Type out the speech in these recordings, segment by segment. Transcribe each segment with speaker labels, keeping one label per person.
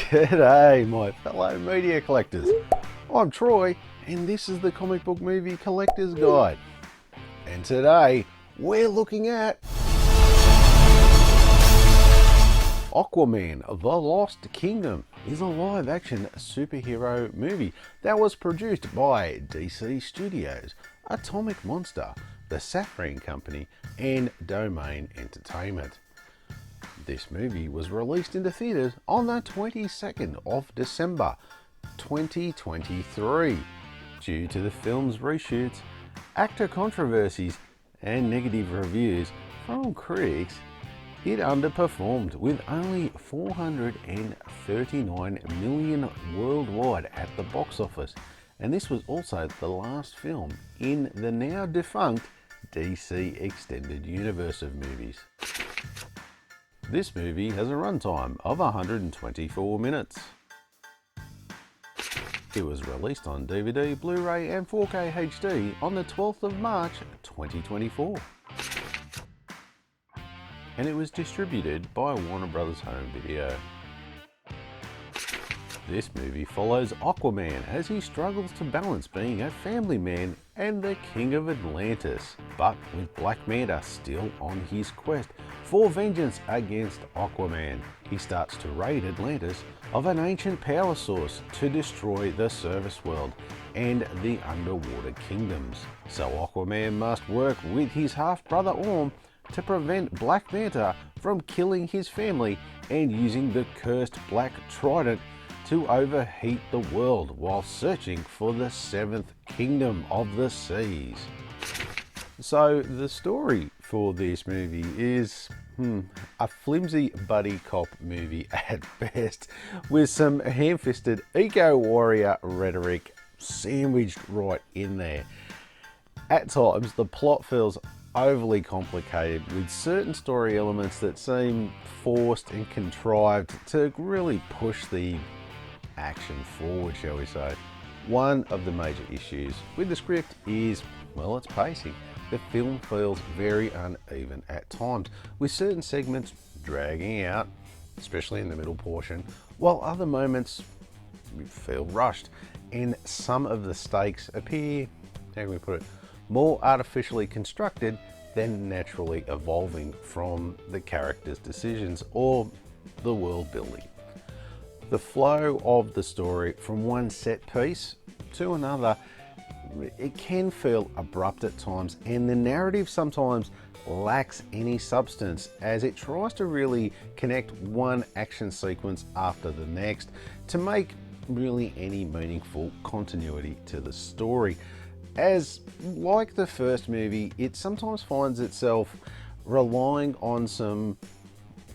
Speaker 1: G'day, my fellow media collectors. I'm Troy, and this is the Comic Book Movie Collector's Guide. And today, we're looking at Aquaman The Lost Kingdom is a live-action superhero movie that was produced by DC Studios, Atomic Monster, the Safran Company, and Domain Entertainment. This movie was released into theaters on the 22nd of December 2023. Due to the film's reshoots, actor controversies, and negative reviews from critics, it underperformed with only $439 million worldwide at the box office, and this was also the last film in the now defunct DC Extended Universe of movies. This movie has a runtime of 124 minutes. It was released on DVD, Blu-ray and 4K HD on the 12th of March 2024. And it was distributed by Warner Bros. Home Video. This movie follows Aquaman as he struggles to balance being a family man and the king of Atlantis, but with Black Manta still on his quest for vengeance against Aquaman. He starts to raid Atlantis of an ancient power source to destroy the surface world and the underwater kingdoms. So Aquaman must work with his half-brother Orm to prevent Black Manta from killing his family and using the cursed Black Trident to overheat the world while searching for the seventh kingdom of the seas. So the story for this movie is a flimsy buddy cop movie at best, with some ham-fisted eco-warrior rhetoric sandwiched right in there. At times the plot feels overly complicated, with certain story elements that seem forced and contrived to really push the action forward, shall we say. One of the major issues with the script is, well, its pacing. The film feels very uneven at times, with certain segments dragging out, especially in the middle portion, while other moments feel rushed, and some of the stakes appear, how can we put it, more artificially constructed than naturally evolving from the characters' decisions or the world building. The flow of the story from one set piece to another, it can feel abrupt at times, and the narrative sometimes lacks any substance as it tries to really connect one action sequence after the next to make really any meaningful continuity to the story. As like the first movie, it sometimes finds itself relying on some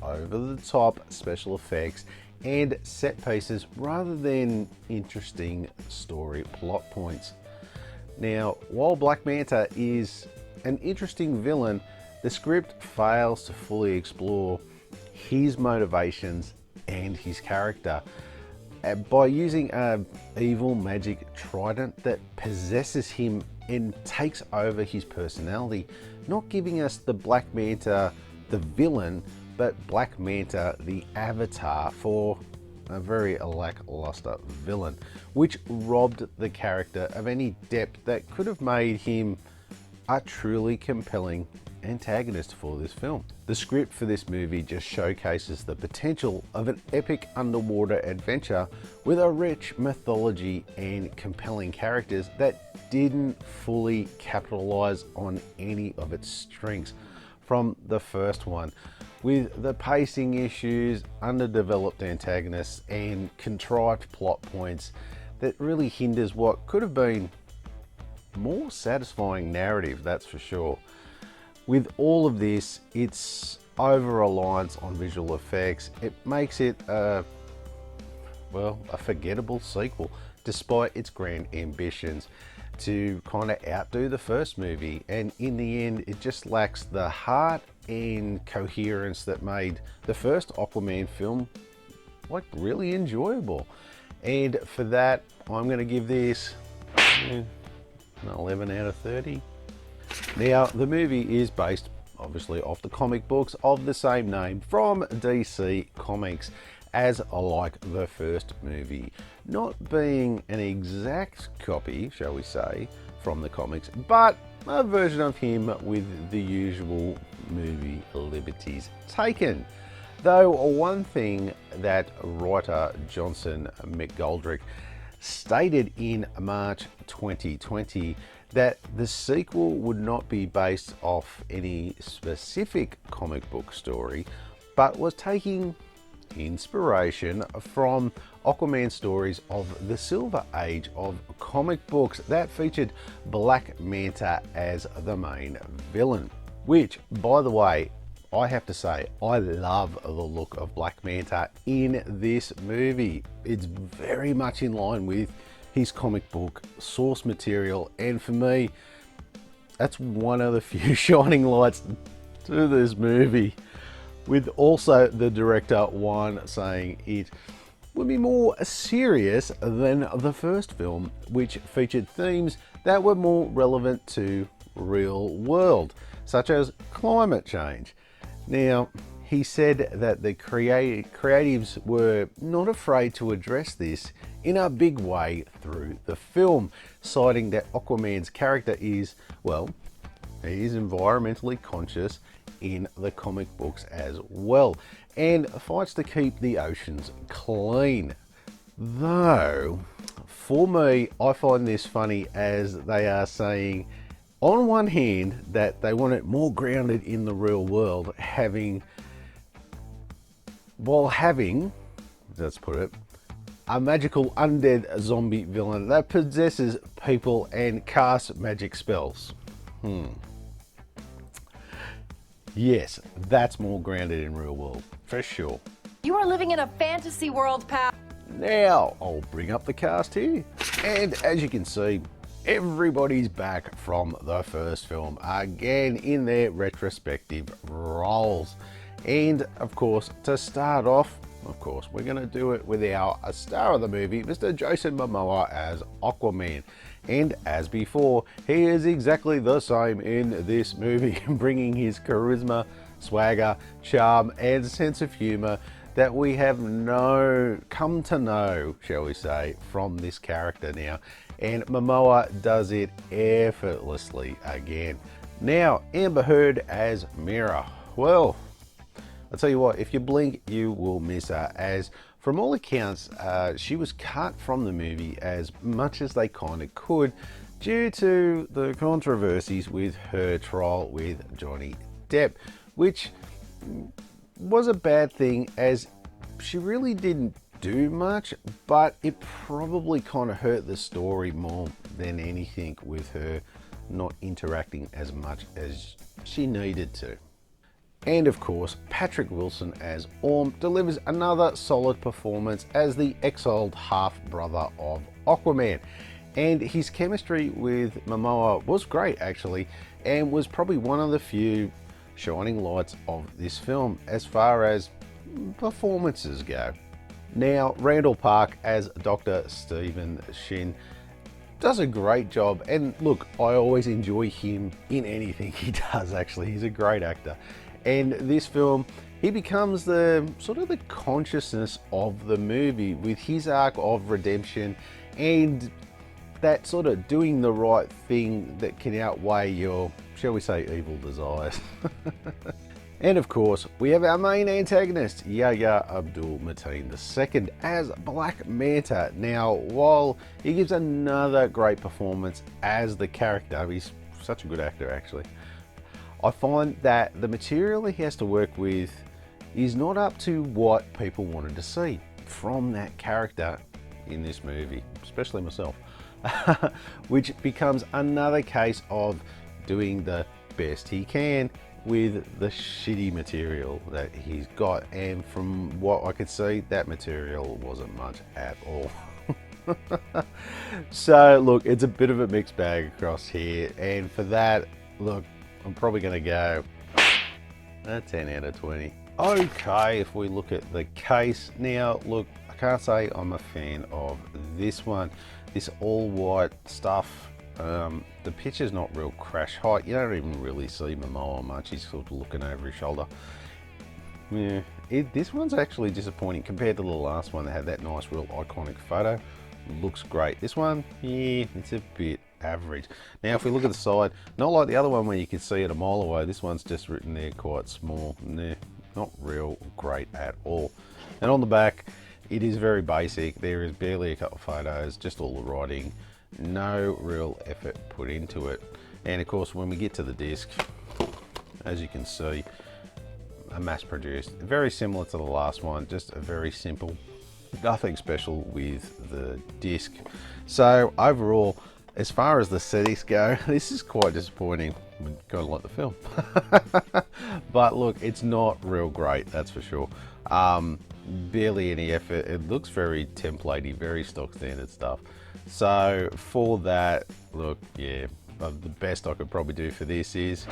Speaker 1: over-the-top special effects and set pieces rather than interesting story plot points. Now, while Black Manta is an interesting villain, the script fails to fully explore his motivations and his character by using an evil magic trident that possesses him and takes over his personality, not giving us the Black Manta the villain, but Black Manta the avatar for a very lackluster villain, which robbed the character of any depth that could have made him a truly compelling antagonist for this film. The script for this movie just showcases the potential of an epic underwater adventure with a rich mythology and compelling characters that didn't fully capitalize on any of its strengths from the first one, with the pacing issues, underdeveloped antagonists, and contrived plot points that really hinders what could have been more satisfying narrative, that's for sure. With all of this, its over-reliance on visual effects, it makes it a forgettable sequel, despite its grand ambitions to kind of outdo the first movie. And in the end, it just lacks the heart and coherence that made the first Aquaman film like really enjoyable. And for that, I'm going to give this an 11 out of 30. Now, the movie is based obviously off the comic books of the same name from DC Comics, as like the first movie, not being an exact copy, shall we say, from the comics, but a version of him with the usual movie liberties taken. Though one thing that writer Johnson McGoldrick stated in March 2020 that the sequel would not be based off any specific comic book story, but was taking inspiration from Aquaman stories of the Silver Age of comic books that featured Black Manta as the main villain. Which, by the way, I have to say, I love the look of Black Manta in this movie. It's very much in line with his comic book source material, and for me, that's one of the few shining lights to this movie, with also the director Juan saying it would be more serious than the first film, which featured themes that were more relevant to real world, such as climate change. Now, he said that the creatives were not afraid to address this in a big way through the film, citing that Aquaman's character is, well, he is environmentally conscious in the comic books as well, and fights to keep the oceans clean. Though, for me, I find this funny as they are saying, on one hand, that they want it more grounded in the real world, while having, let's put it, a magical undead zombie villain that possesses people and casts magic spells. Yes, that's more grounded in real world, for sure.
Speaker 2: You are living in a fantasy world, pal.
Speaker 1: Now, I'll bring up the cast here. And as you can see, everybody's back from the first film, again in their retrospective roles. And of course, to start off, we're going to do it with our star of the movie, Mr. Jason Momoa as Aquaman. And as before, he is exactly the same in this movie, bringing his charisma, swagger, charm, and sense of humor that we have come to know, shall we say, from this character now. And Momoa does it effortlessly again. Now, Amber Heard as Mira. Well, I'll tell you what, if you blink, you will miss her, as from all accounts, she was cut from the movie as much as they kind of could due to the controversies with her trial with Johnny Depp, which was a bad thing as she really didn't do much, but it probably kind of hurt the story more than anything with her not interacting as much as she needed to. And of course, Patrick Wilson as Orm delivers another solid performance as the exiled half-brother of Aquaman. And his chemistry with Momoa was great actually, and was probably one of the few shining lights of this film as far as performances go. Now, Randall Park as Dr. Stephen Shin does a great job, and look, I always enjoy him in anything he does actually. He's a great actor. And this film, he becomes the sort of the consciousness of the movie with his arc of redemption and that sort of doing the right thing that can outweigh your, shall we say, evil desires. And of course, we have our main antagonist, Yahya Abdul-Mateen II as Black Manta. Now, while he gives another great performance as the character, he's such a good actor actually, I find that the material he has to work with is not up to what people wanted to see from that character in this movie, especially myself, which becomes another case of doing the best he can with the shitty material that he's got. And from what I could see, that material wasn't much at all. So look, it's a bit of a mixed bag across here, and for that, look, I'm probably going to go a 10 out of 20. Okay, if we look at the case now, look, I can't say I'm a fan of this one. This all white stuff, the picture's not real crash height. You don't even really see Momoa much. He's sort of looking over his shoulder. Yeah, this one's actually disappointing compared to the last one that had that nice, real iconic photo. Looks great. This one, yeah, it's a bit average. Now, if we look at the side, not like the other one where you can see it a mile away. This one's just written there quite small. Nah, not real great at all. And on the back, it is very basic. There is barely a couple of photos, just all the writing. No real effort put into it. And of course, when we get to the disc, as you can see, a mass produced, very similar to the last one, just a very simple, nothing special with the disc. So overall, as far as the settings go, this is quite disappointing. I kind of like the film. But look, it's not real great, that's for sure. Barely any effort. It looks very templatey, very stock standard stuff. So for that, look, yeah, the best I could probably do for this is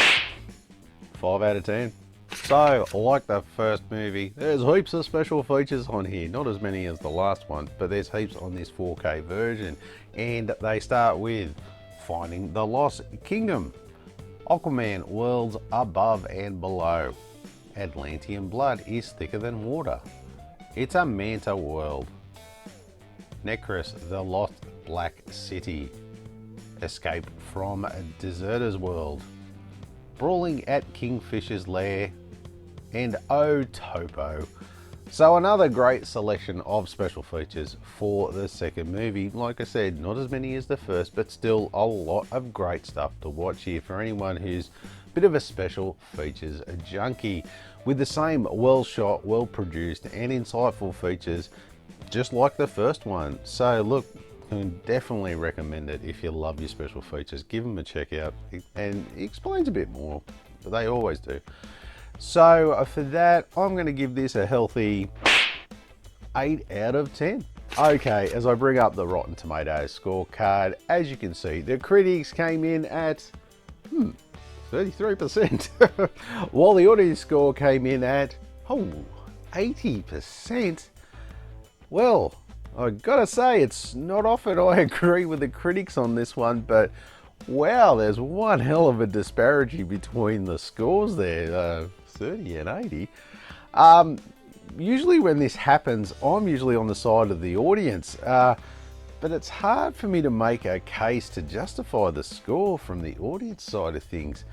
Speaker 1: 5 out of 10. So, like the first movie, there's heaps of special features on here. Not as many as the last one, but there's heaps on this 4K version. And they start with finding the Lost Kingdom, Aquaman worlds above and below, Atlantean blood is thicker than water, it's a Manta world, Necros the Lost Black City, escape from a deserter's world, brawling at Kingfisher's lair, and Oh Topo. So another great selection of special features for the second movie. Like I said, not as many as the first, but still a lot of great stuff to watch here for anyone who's a bit of a special features junkie, with the same well shot, well produced and insightful features just like the first one. So look, I can definitely recommend it if you love your special features. Give them a check out, and it explains a bit more, but they always do. So for that, I'm going to give this a healthy 8 out of 10. Okay, as I bring up the Rotten Tomatoes scorecard, as you can see, the critics came in at 33%, while the audience score came in at 80%. Well, I gotta say, it's not often I agree with the critics on this one, but wow, there's one hell of a disparity between the scores there, 30 and 80. Usually when this happens, I'm usually on the side of the audience, but it's hard for me to make a case to justify the score from the audience side of things.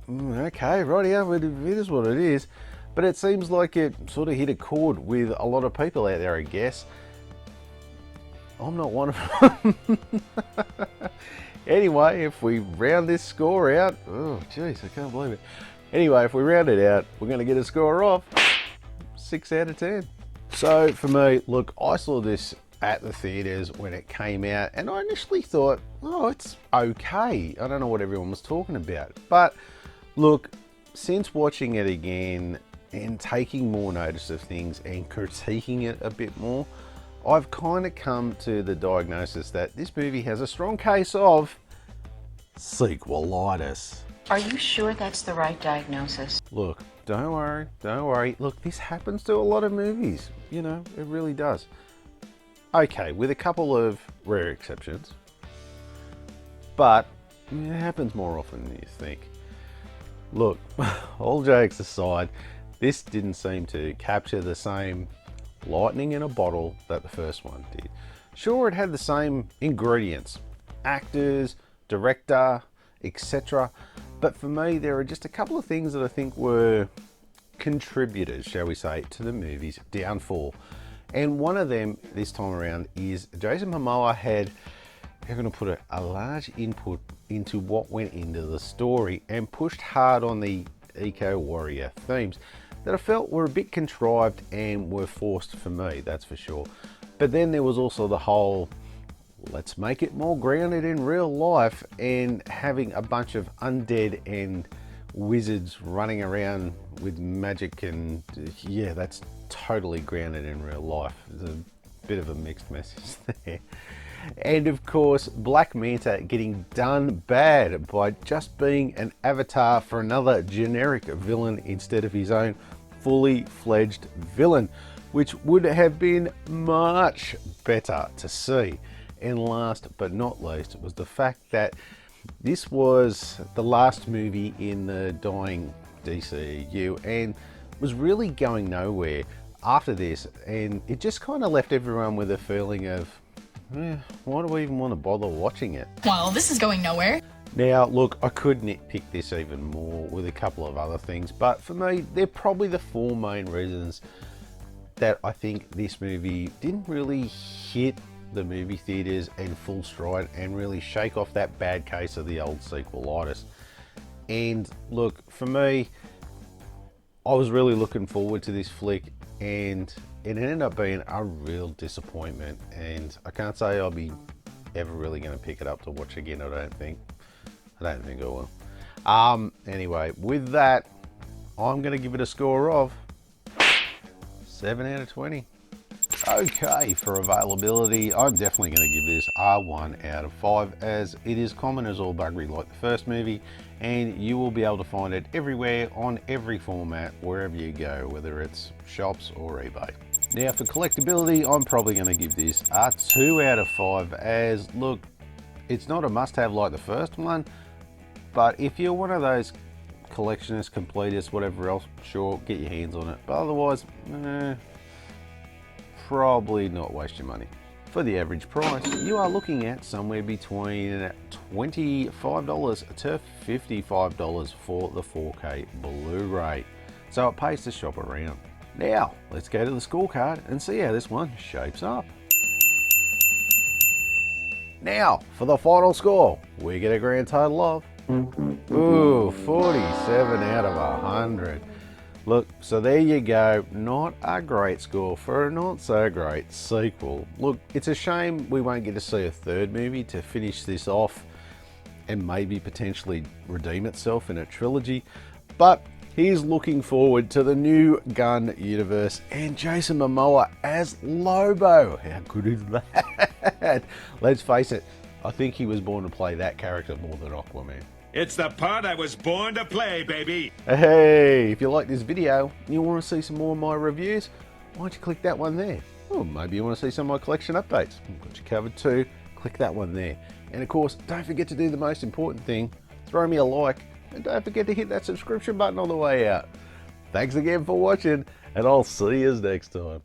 Speaker 1: Okay, rightio, it is what it is. But it seems like it sort of hit a chord with a lot of people out there, I guess. I'm not one of them. Anyway, if we round this score out, oh jeez, I can't believe it. Anyway, if we round it out, we're going to get a score of 6 out of 10. So for me, look, I saw this at the theaters when it came out, and I initially thought, oh, it's okay. I don't know what everyone was talking about. But look, since watching it again and taking more notice of things and critiquing it a bit more, I've kind of come to the diagnosis that this movie has a strong case of sequelitis.
Speaker 3: Are you sure that's the right diagnosis?
Speaker 1: Look, don't worry. Look, this happens to a lot of movies, you know, it really does. Okay, with a couple of rare exceptions, but it happens more often than you think. Look, all jokes aside, this didn't seem to capture the same lightning in a bottle that the first one did. Sure, it had the same ingredients, actors, director, etc. But for me, there are just a couple of things that I think were contributors, shall we say, to the movie's downfall. And one of them this time around is Jason Momoa had, how can I put it, a large input into what went into the story and pushed hard on the eco-warrior themes that I felt were a bit contrived and were forced for me, that's for sure. But then there was also the whole, let's make it more grounded in real life, and having a bunch of undead and wizards running around with magic, and yeah, that's totally grounded in real life. There's a bit of a mixed message there. And of course, Black Manta getting done bad by just being an avatar for another generic villain instead of his own fully fledged villain, which would have been much better to see. And last but not least was the fact that this was the last movie in the dying DCEU, and was really going nowhere after this, and it just kind of left everyone with a feeling of, why do we even want to bother watching it?
Speaker 4: Well, this is going nowhere.
Speaker 1: Now, look, I could nitpick this even more with a couple of other things, but for me, they're probably the 4 main reasons that I think this movie didn't really hit the movie theaters in full stride and really shake off that bad case of the old sequelitis. And look, for me, I was really looking forward to this flick, and it ended up being a real disappointment, and I can't say I'll be ever really going to pick it up to watch again. I don't think I will. Anyway, with that, I'm going to give it a score of 7 out of 20. Okay, for availability, I'm definitely going to give this a 1 out of 5, as it is common as all buggery like the first movie, and you will be able to find it everywhere on every format wherever you go, whether it's shops or eBay. Now for collectability, I'm probably going to give this a 2 out of 5, as look, it's not a must-have like the first one, but if you're one of those collectionists, completists, whatever else, sure, get your hands on it, but otherwise, probably not waste your money. For the average price, you are looking at somewhere between $25 to $55 for the 4K Blu-ray, so it pays to shop around. Now, let's go to the scorecard and see how this one shapes up. Now, for the final score, we get a grand total of 47 out of 100. Look, so there you go, not a great score for a not so great sequel. Look, it's a shame we won't get to see a third movie to finish this off and maybe potentially redeem itself in a trilogy, but he's looking forward to the new Gunn universe and Jason Momoa as Lobo. How good is that? Let's face it, I think he was born to play that character more than Aquaman.
Speaker 5: It's the part I was born to play, baby.
Speaker 1: Hey, if you like this video and you want to see some more of my reviews, why don't you click that one there? Or maybe you want to see some of my collection updates. I've got you covered too. Click that one there. And of course, don't forget to do the most important thing. Throw me a like, and don't forget to hit that subscription button on the way out. Thanks again for watching, and I'll see you next time.